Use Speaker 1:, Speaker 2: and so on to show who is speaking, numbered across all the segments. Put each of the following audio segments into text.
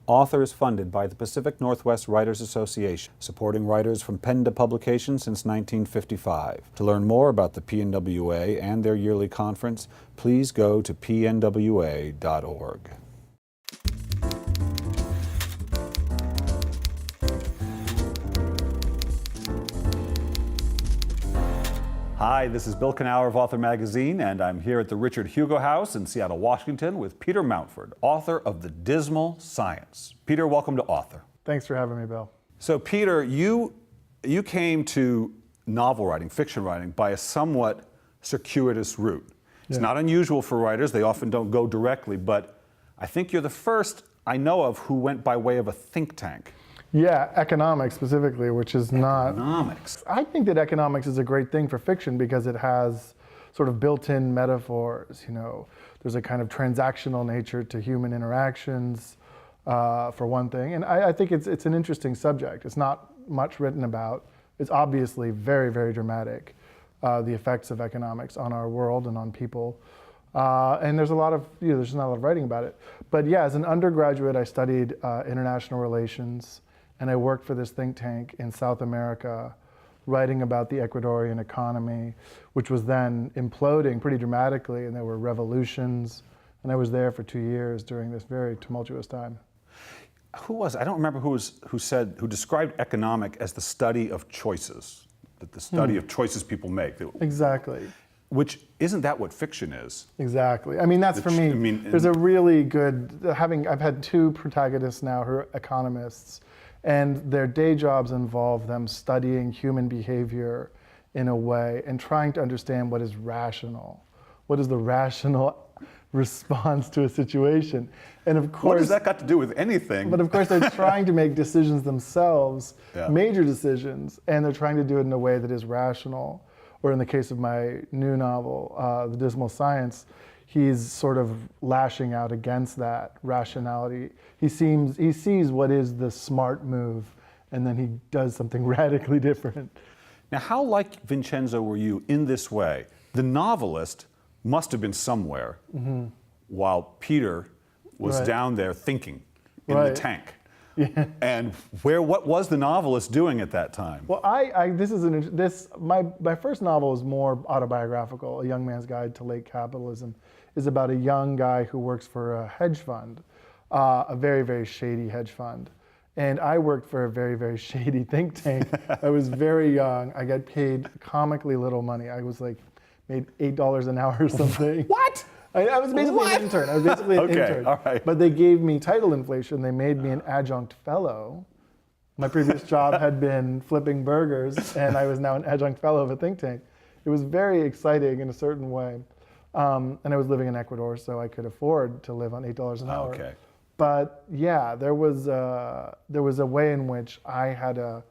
Speaker 1: Author is funded by the Pacific Northwest Writers Association, supporting writers from pen to publication since 1955. To learn more about the PNWA and their yearly conference, please go to pnwa.org. Hi, this is Bill Kenower of Author Magazine, and I'm here at the Richard Hugo House in Seattle, Washington with Peter Mountford, author of The Dismal Science. Peter, welcome to Author.
Speaker 2: Thanks for having me, Bill.
Speaker 1: So Peter, you came to novel writing, fiction writing, by a somewhat circuitous route. It's not unusual for writers, they often don't go directly, but I think you're the first I know of who went by way of a think tank.
Speaker 2: Yeah, economics specifically, which is not...
Speaker 1: Economics.
Speaker 2: I think that economics is a great thing for fiction because it has sort of built-in metaphors, you know. There's a kind of transactional nature to human interactions, for one thing. And I think it's an interesting subject. It's not much written about. It's obviously very, very dramatic, the effects of economics on our world and on people. And there's a lot of, there's not a lot of writing about it. But yeah, as an undergraduate, I studied international relations. And I worked for this think tank in South America, writing about the Ecuadorian economy, which was then imploding pretty dramatically, and there were revolutions. And I was there for 2 years during this very tumultuous time.
Speaker 1: Who was it? I don't remember who described economic as the study of choices, that the study of choices people make.
Speaker 2: Exactly.
Speaker 1: Which, isn't that what fiction is?
Speaker 2: Exactly. I mean, that's for me, there's a really good, I've had two protagonists now who are economists, and their day jobs involve them studying human behavior in a way and trying to understand what is rational. What is the rational response to a situation? And of course...
Speaker 1: What has that got to do with anything?
Speaker 2: But of course they're trying to make decisions themselves, major decisions, and they're trying to do it in a way that is rational. Or in the case of my new novel, The Dismal Science, he's sort of lashing out against that rationality. He sees what is the smart move, and then he does something radically different.
Speaker 1: Now, how like Vincenzo were you in this way? The novelist must have been somewhere while Peter was down there thinking in the tank. Yeah. And what was the novelist doing at that time?
Speaker 2: Well, my first novel is more autobiographical. A Young Man's Guide to Late Capitalism is about a young guy who works for a hedge fund, a very, very shady hedge fund. And I worked for a very, very shady think tank. I was very young. I got paid comically little money. I was like, made $8 an hour or something.
Speaker 1: What?
Speaker 2: I was basically an intern. I was basically an intern.
Speaker 1: All right.
Speaker 2: But they gave me title inflation. They made me an adjunct fellow. My previous job had been flipping burgers, and I was now an adjunct fellow of a think tank. It was very exciting in a certain way. And I was living in Ecuador, so I could afford to live on $8 an hour.
Speaker 1: Okay.
Speaker 2: But yeah, there was a way in which I had a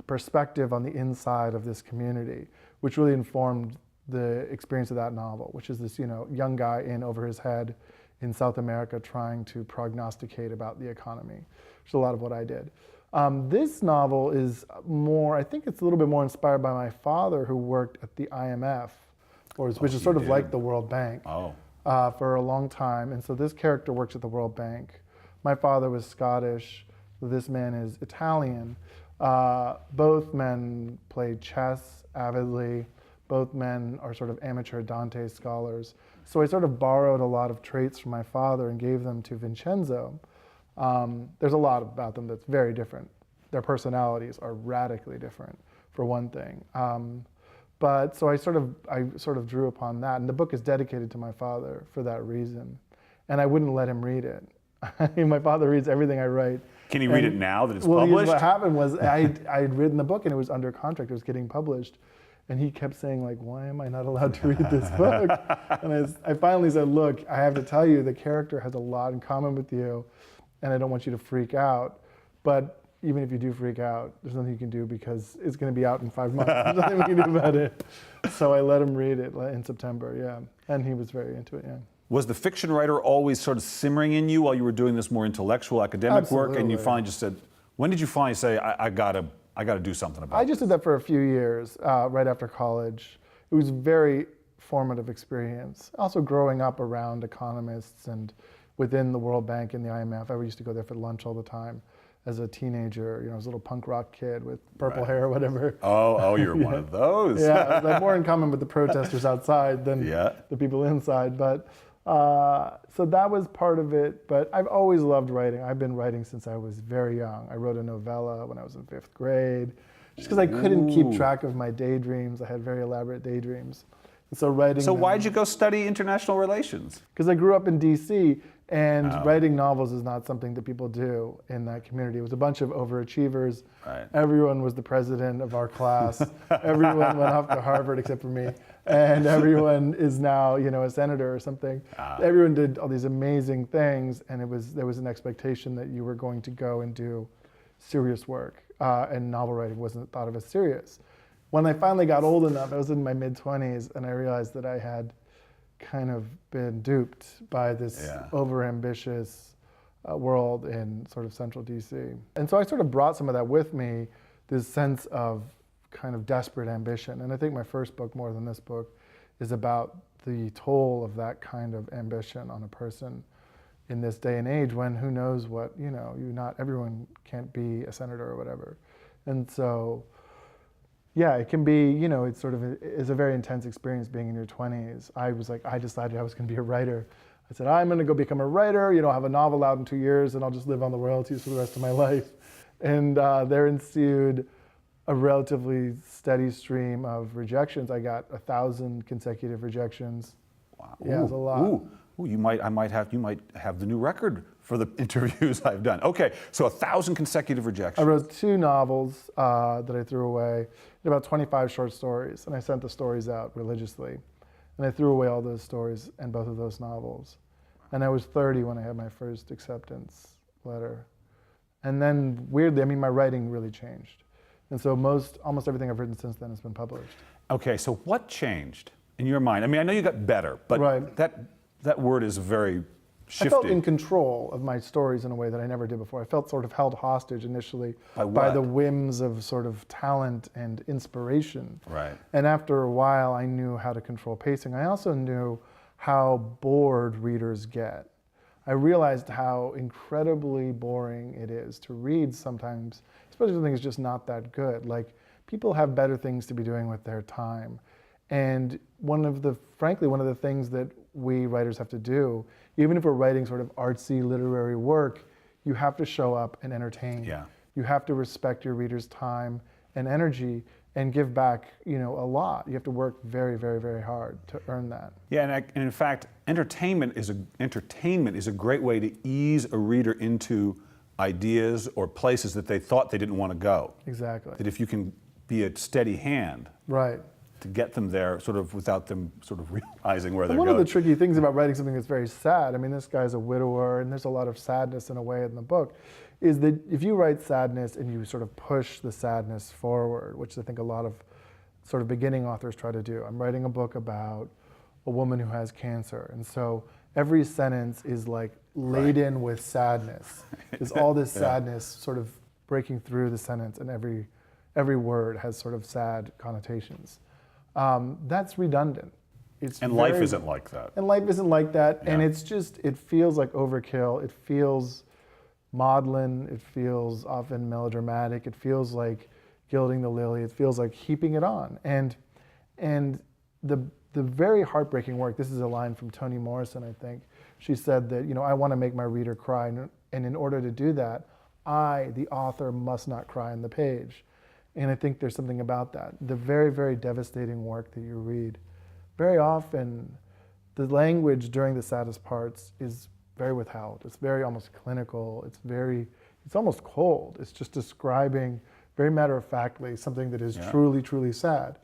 Speaker 2: perspective on the inside of this community, which really informed the experience of that novel, which is this, young guy in over his head in South America trying to prognosticate about the economy, which is a lot of what I did. This novel is more, I think it's a little bit more inspired by my father, who worked at the IMF, which is sort of like the World Bank, for a long time. And so this character works at the World Bank. My father was Scottish. This man is Italian. Both men played chess avidly. Both men are sort of amateur Dante scholars. So I sort of borrowed a lot of traits from my father and gave them to Vincenzo. There's a lot about them that's very different. Their personalities are radically different, for one thing. But so I sort of drew upon that, and the book is dedicated to my father for that reason. And I wouldn't let him read it. My father reads everything I write.
Speaker 1: Can he read it now that it's published?
Speaker 2: What happened was I had written the book and it was under contract. It was getting published. And he kept saying, like, why am I not allowed to read this book? And I finally said, look, I have to tell you, the character has a lot in common with you, and I don't want you to freak out. But even if you do freak out, there's nothing you can do because it's going to be out in 5 months. There's nothing we can do about it. So I let him read it in September, And he was very into it,
Speaker 1: Was the fiction writer always sort of simmering in you while you were doing this more intellectual academic work, and you finally just said, when did you finally say, I gotta do something about it?
Speaker 2: I just did that for a few years, right after college. It was a very formative experience. Also growing up around economists and within the World Bank and the IMF. I used to go there for lunch all the time as a teenager. I was a little punk rock kid with purple hair or whatever.
Speaker 1: Oh, you're one of those.
Speaker 2: Yeah, I had more in common with the protesters outside than the people inside. But so that was part of it. But I've always loved writing. I've been writing since I was very young. I wrote a novella when I was in 5th grade, just because I couldn't keep track of my daydreams. I had very elaborate daydreams. And so writing.
Speaker 1: So why'd you go study international relations?
Speaker 2: Because I grew up in D.C. and writing novels is not something that people do in that community. It was a bunch of overachievers.
Speaker 1: Right.
Speaker 2: Everyone was the president of our class. Everyone went off to Harvard except for me. And everyone is now, a senator or something. Everyone did all these amazing things, and there was an expectation that you were going to go and do serious work. And novel writing wasn't thought of as serious. When I finally got old enough, I was in my mid-20s, and I realized that I had kind of been duped by this overambitious world in sort of central DC. And so I sort of brought some of that with me, this sense of kind of desperate ambition. And I think my first book, more than this book, is about the toll of that kind of ambition on a person in this day and age when who knows what, not everyone can't be a senator or whatever. And so, yeah, it can be, it's sort of it's a very intense experience being in your 20s. I decided I was going to be a writer. I said, I'm going to go become a writer, I'll have a novel out in 2 years, and I'll just live on the royalties for the rest of my life. And there ensued a relatively steady stream of rejections. I got 1,000 consecutive rejections.
Speaker 1: Wow.
Speaker 2: Yeah, it was a lot.
Speaker 1: Ooh, you might have the new record for the interviews I've done. Okay, so 1,000 consecutive rejections.
Speaker 2: I wrote 2 novels that I threw away, and about 25 short stories, and I sent the stories out religiously. And I threw away all those stories and both of those novels. And I was 30 when I had my first acceptance letter. And then weirdly, my writing really changed. And so almost everything I've written since then has been published.
Speaker 1: Okay, so what changed in your mind? I know you got better, but that word is very shifty.
Speaker 2: I felt in control of my stories in a way that I never did before. I felt sort of held hostage initially by the whims of sort of talent and inspiration.
Speaker 1: Right.
Speaker 2: And after a while, I knew how to control pacing. I also knew how bored readers get. I realized how incredibly boring it is to read sometimes, especially when things are just not that good. Like, people have better things to be doing with their time. And frankly, one of the things that we writers have to do, even if we're writing sort of artsy literary work, you have to show up and entertain.
Speaker 1: Yeah.
Speaker 2: You have to respect your readers' time and energy and give back, a lot. You have to work very, very, very hard to earn that.
Speaker 1: Yeah, and in fact, entertainment is a great way to ease a reader into ideas or places that they thought they didn't want to go.
Speaker 2: Exactly.
Speaker 1: That if you can be a steady hand.
Speaker 2: Right.
Speaker 1: To get them there sort of without them sort of realizing where they're
Speaker 2: One
Speaker 1: going.
Speaker 2: of the tricky things about writing something that's very sad, this guy's a widower and there's a lot of sadness in a way in the book, is that if you write sadness and you sort of push the sadness forward, which I think a lot of sort of beginning authors try to do. I'm writing a book about a woman who has cancer, and so every sentence is like laden with sadness. There's all this sadness sort of breaking through the sentence, and every word has sort of sad connotations. That's redundant.
Speaker 1: Life isn't like that.
Speaker 2: And life isn't like that.
Speaker 1: Yeah.
Speaker 2: And it feels like overkill. It feels maudlin. It feels often melodramatic. It feels like gilding the lily. It feels like heaping it on. And the very heartbreaking work, this is a line from Toni Morrison, I think. She said that, I want to make my reader cry. And in order to do that, I, the author, must not cry on the page. And I think there's something about that. The very, very devastating work that you read, very often the language during the saddest parts is very withheld. It's very almost clinical. It's almost cold. It's just describing very matter-of-factly something that is truly, truly sad.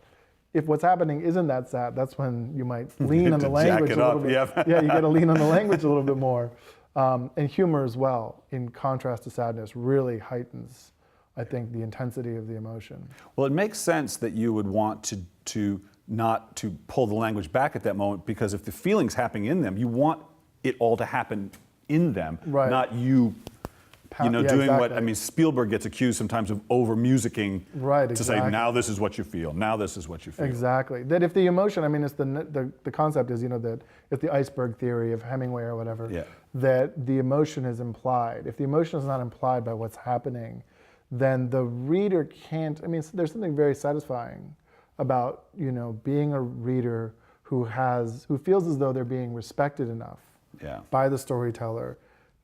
Speaker 2: If what's happening isn't that sad, that's when you might lean on the language a little bit.
Speaker 1: Yeah,
Speaker 2: you got to lean on the language a little bit more. And humor as well, in contrast to sadness, really heightens, I think, the intensity of the emotion.
Speaker 1: Well, it makes sense that you would want to not to pull the language back at that moment, because if the feeling's happening in them, you want it all to happen in them,
Speaker 2: Right.
Speaker 1: not you You know,
Speaker 2: Yeah,
Speaker 1: doing what,
Speaker 2: exactly.
Speaker 1: I mean, Spielberg gets accused sometimes of over-musicking
Speaker 2: Right,
Speaker 1: to
Speaker 2: exactly.
Speaker 1: say, now this is what you feel, now this is what you feel.
Speaker 2: Exactly. That if the emotion, I mean, it's the concept is, you know, that if the iceberg theory of Hemingway or whatever,
Speaker 1: Yeah.
Speaker 2: that the emotion is implied. If the emotion is not implied by what's happening, then the reader can't, I mean, there's something very satisfying about, you know, being a reader who feels as though they're being respected enough
Speaker 1: Yeah.
Speaker 2: by the storyteller,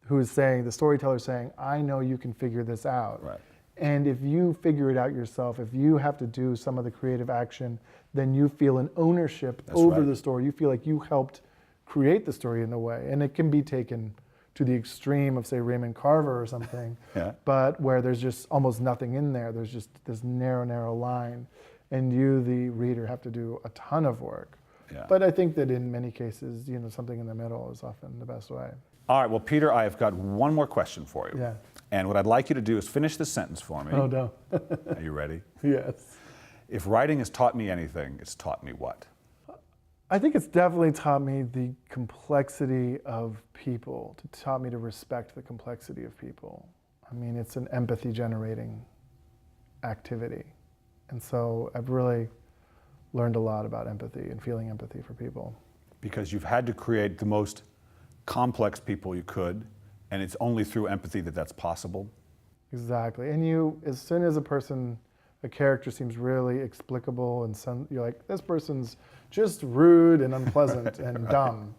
Speaker 2: the storyteller saying, I know you can figure this out.
Speaker 1: Right.
Speaker 2: And if you figure it out yourself, if you have to do some of the creative action, then you feel an ownership over
Speaker 1: right.
Speaker 2: the story. You feel like you helped create the story in a way. And it can be taken to the extreme of, say, Raymond Carver or something,
Speaker 1: Yeah.
Speaker 2: but where there's just almost nothing in there. There's just this narrow, narrow line. And you, the reader, have to do a ton of work.
Speaker 1: Yeah.
Speaker 2: But I think that in many cases, you know, something in the middle is often the best way.
Speaker 1: All right, well, Peter, I have got one more question for you.
Speaker 2: Yeah.
Speaker 1: And what I'd like you to do is finish this sentence for me.
Speaker 2: Oh, no.
Speaker 1: Are you ready?
Speaker 2: Yes.
Speaker 1: If writing has taught me anything, it's taught me what?
Speaker 2: I think it's definitely taught me the complexity of people, taught me to respect the complexity of people. I mean, it's an empathy generating activity. And so I've really learned a lot about empathy and feeling empathy for people.
Speaker 1: Because you've had to create the most complex people you could, and it's only through empathy that that's possible.
Speaker 2: Exactly. And you, as soon as a character seems really explicable and you're like, this person's just rude and unpleasant and dumb.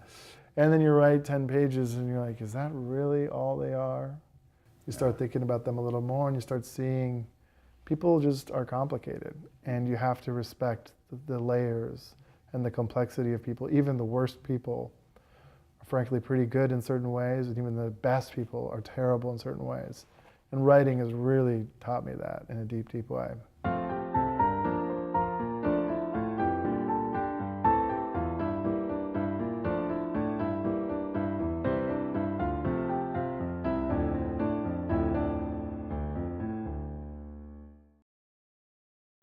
Speaker 2: And then you write 10 pages and you're like, is that really all they are? You start thinking about them a little more and you start seeing people just are complicated and you have to respect the layers and the complexity of people. Even the worst people are frankly pretty good in certain ways, and even the best people are terrible in certain ways. And writing has really taught me that in a deep, deep way.